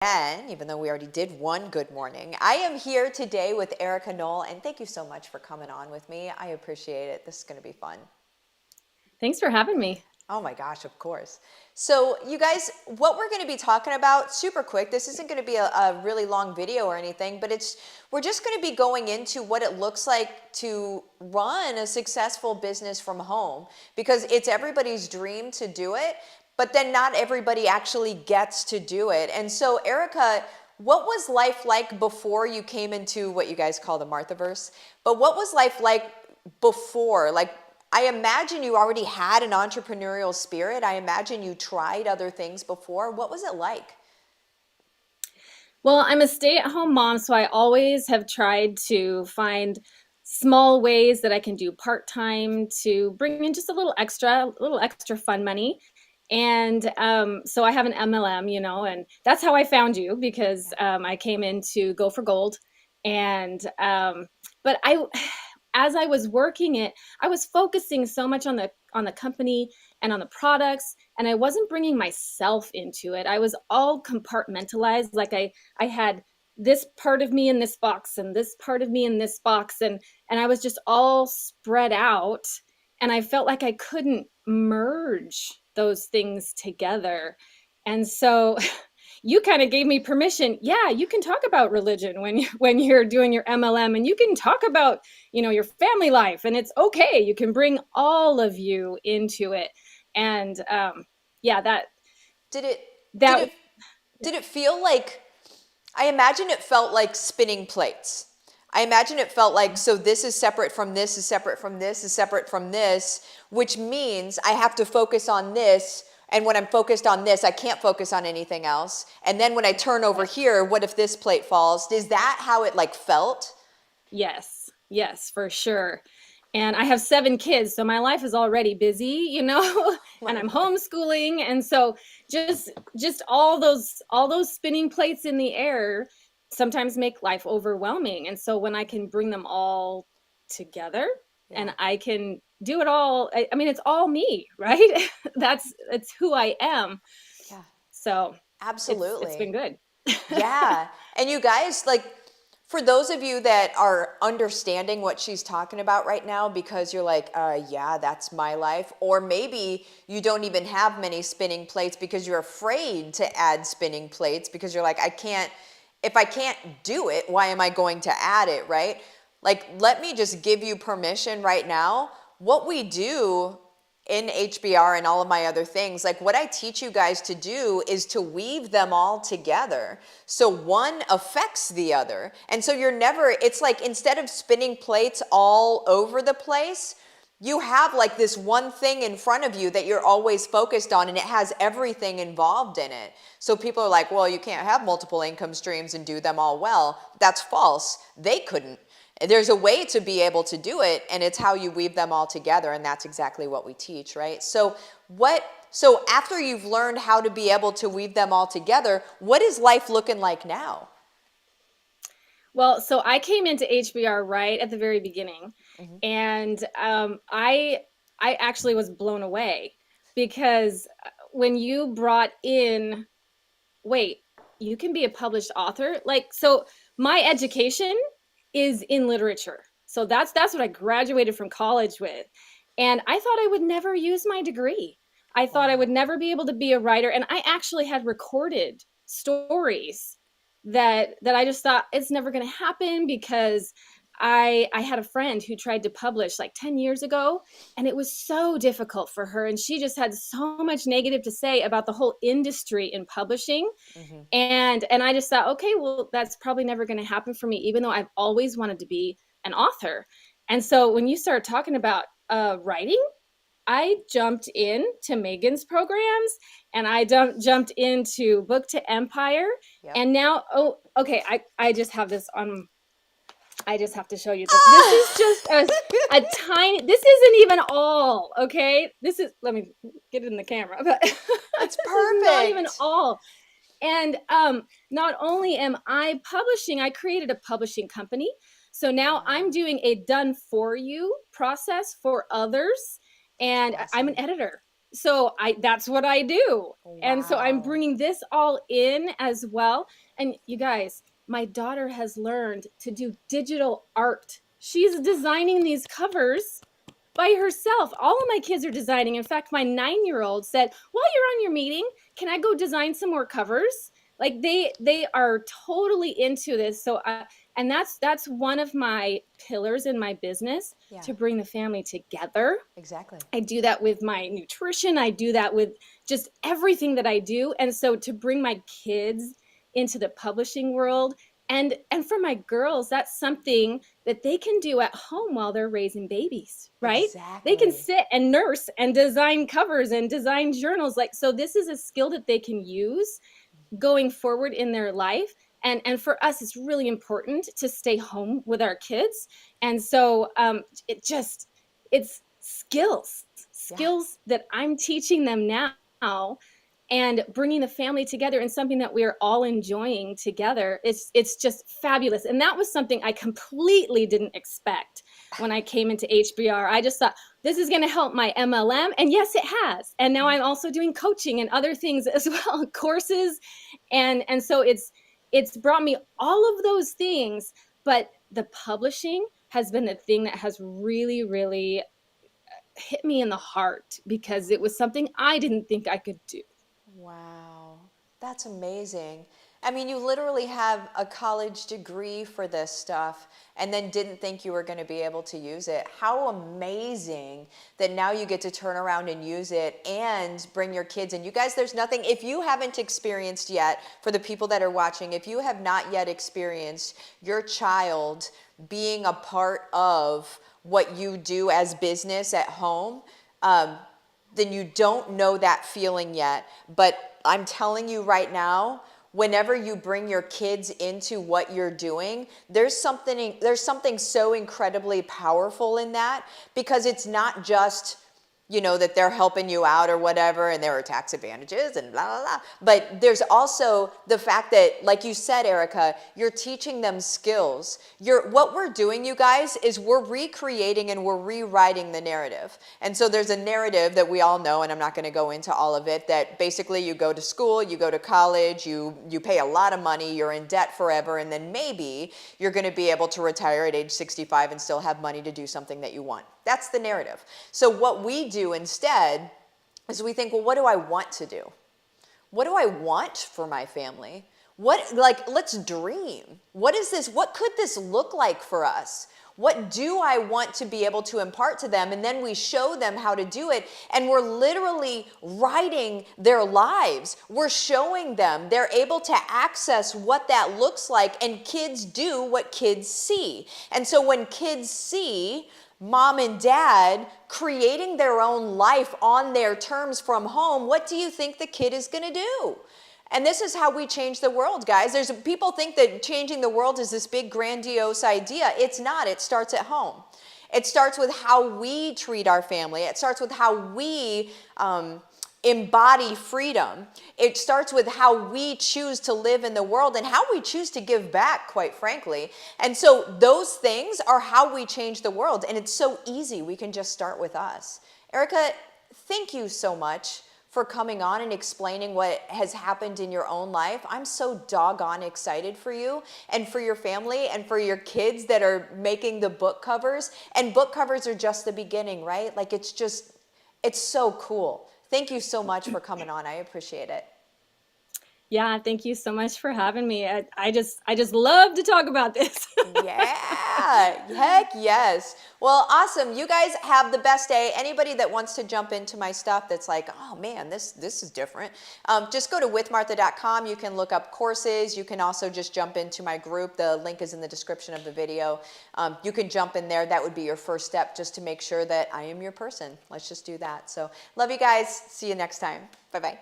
And even though we already did one good morning, I am here today with Erika Noll, and thank you so much for coming on with me. I appreciate it. This is going to be fun. Thanks for having me. Oh my gosh, of course. So, you guys, what we're going to be talking about, super quick, this isn't going to be a really long video or anything, but we're just going to be going into what it looks like to run a successful business from home, because it's everybody's dream to do it, but then not everybody actually gets to do it. And so, Erika, what was life like before you came into what you guys call the Marthaverse? But what was life like before? Like, I imagine you already had an entrepreneurial spirit. I imagine you tried other things before. What was it like? Well, I'm a stay-at-home mom, so I always have tried to find small ways that I can do part-time to bring in just a little extra fun money. And so I have an MLM, and that's how I found you because I came in to go for gold. And but as I was working it, I was focusing so much on the company and on the products, and I wasn't bringing myself into it. I was all compartmentalized, like I had this part of me in this box and this part of me in this box, and I was just all spread out, and I felt like I couldn't merge those things together. And so you kind of gave me permission. Yeah, you can talk about religion when you're doing your MLM, and you can talk about, your family life, and it's okay. You can bring all of you into it. And yeah, Did it did that it did it feel like, I imagine it felt like spinning plates. I imagine it felt like, so this is separate from this, is separate from this, is separate from this, which means I have to focus on this. And when I'm focused on this, I can't focus on anything else. And then when I turn over here, what if this plate falls? Is that how it like felt? Yes, yes, for sure. And I have 7 kids, so my life is already busy, and I'm homeschooling, and so just all those spinning plates in the air sometimes make life overwhelming. And so when I can bring them all together Yeah. and I can do it all, I mean, it's all me, right? It's who I am. Yeah. So it's Absolutely. been good. Yeah. And you guys, like, for those of you that are understanding what she's talking about right now, because you're like, yeah, that's my life. Or maybe you don't even have many spinning plates because you're afraid to add spinning plates because you're like, if I can't do it, why am I going to add it, right? Like, let me just give you permission right now. What we do in HBR and all of my other things, like what I teach you guys to do is to weave them all together. So one affects the other. And so it's like instead of spinning plates all over the place, you have like this one thing in front of you that you're always focused on, and it has everything involved in it. So people are like, well, you can't have multiple income streams and do them all well. That's false. They couldn't. There's a way to be able to do it, and it's how you weave them all together, and that's exactly what we teach, right? So after you've learned how to be able to weave them all together, what is life looking like now? Well, so I came into HBR right at the very beginning, Hmm. and I actually was blown away because when you brought in, wait, you can be a published author? Like, so my education is in literature. So that's what I graduated from college with. And I thought I would never use my degree. I thought I would Wow. never be able to be a writer, and I actually had recorded stories that I just thought it's never going to happen because I had a friend who tried to publish like 10 years ago, and it was so difficult for her, and she just had so much negative to say about the whole industry in publishing. Hmm. And I just thought, okay, well, that's probably never going to happen for me, even though I've always wanted to be an author. And so when you start talking about writing, I jumped in to Megan's programs, and I jumped into Book to Empire. Yep. And now, oh, okay, I just have this on. I just have to show you this. This is just a tiny, this isn't even all, okay? This is, let me get it in the camera, but this It's is not even perfect. all. And not only am I publishing, I created a publishing company. So now I'm doing a done for you process for others. That's And I'm awesome. an editor. So that's what I do. And so I'm Wow. bringing this all in as well. And you guys, my daughter has learned to do digital art. She's designing these covers by herself. All of my kids are designing. In fact, my 9-year-old said, "While you're on your meeting, can I go design some more covers?" Like they are totally into this. So and that's one of my pillars in my business, Yeah, to bring the family together. exactly. I do that with my nutrition. I do that with just everything that I do. And so to bring my kids into the publishing world, and for my girls, that's something that they can do at home while they're raising babies, right? They can Exactly. sit and nurse and design covers and design journals. Like, so this is a skill that they can use going forward in their life. And for us, it's really important to stay home with our kids. And so it's skills, Yeah. skills that I'm teaching them now, and bringing the family together in something that we're all enjoying together. It's just fabulous. And that was something I completely didn't expect when I came into HBR. I just thought this is going to help my MLM, and yes, it has. And now I'm also doing coaching and other things as well, courses, and so it's brought me all of those things. But the publishing has been the thing that has really hit me in the heart, because it was something I didn't think I could do. Wow, that's amazing. I mean, you literally have a college degree for this stuff and then didn't think you were going to be able to use it. How amazing that now you get to turn around and use it and bring your kids in. You guys, there's nothing, if you haven't experienced yet, for the people that are watching, if you have not yet experienced your child being a part of what you do as business at home, then you don't know that feeling yet. But I'm telling you right now, whenever you bring your kids into what you're doing, there's something so incredibly powerful in that, because it's not just, you know, that they're helping you out or whatever, and there are tax advantages and blah, blah, blah. But there's also the fact that, like you said, Erika, you're teaching them skills. What we're doing, you guys, is we're recreating and we're rewriting the narrative. And so there's a narrative that we all know, and I'm not going to go into all of it, that basically you go to school, you go to college, you pay a lot of money, you're in debt forever, and then maybe you're going to be able to retire at age 65 and still have money to do something that you want. That's the narrative. So what we do instead is we think, well, what do I want to do? What do I want for my family? Let's dream. What is this? What could this look like for us? What do I want to be able to impart to them? And then we show them how to do it. And we're literally writing their lives. We're showing them they're able to access what that looks like. And kids do what kids see. And so when kids see mom and dad creating their own life on their terms from home, what do you think the kid is going to do? And this is how we change the world, guys. People think that changing the world is this big grandiose idea. It's not. It starts at home. It starts with how we treat our family. It starts with how we embody freedom. It starts with how we choose to live in the world and how we choose to give back, quite frankly. And so those things are how we change the world. And it's so easy. We can just start with us. Erika, thank you so much for coming on and explaining what has happened in your own life. I'm so doggone excited for you and for your family and for your kids that are making the book covers. And book covers are just the beginning, right? Like, it's so cool. Thank you so much for coming on. I appreciate it. Yeah, thank you so much for having me. I just love to talk about this. Yeah, heck yes. Well, awesome. You guys have the best day. Anybody that wants to jump into my stuff that's like, oh man, this is different, just go to withmartha.com. You can look up courses. You can also just jump into my group. The link is in the description of the video. You can jump in there. That would be your first step, just to make sure that I am your person. Let's just do that. So love you guys. See you next time. Bye-bye.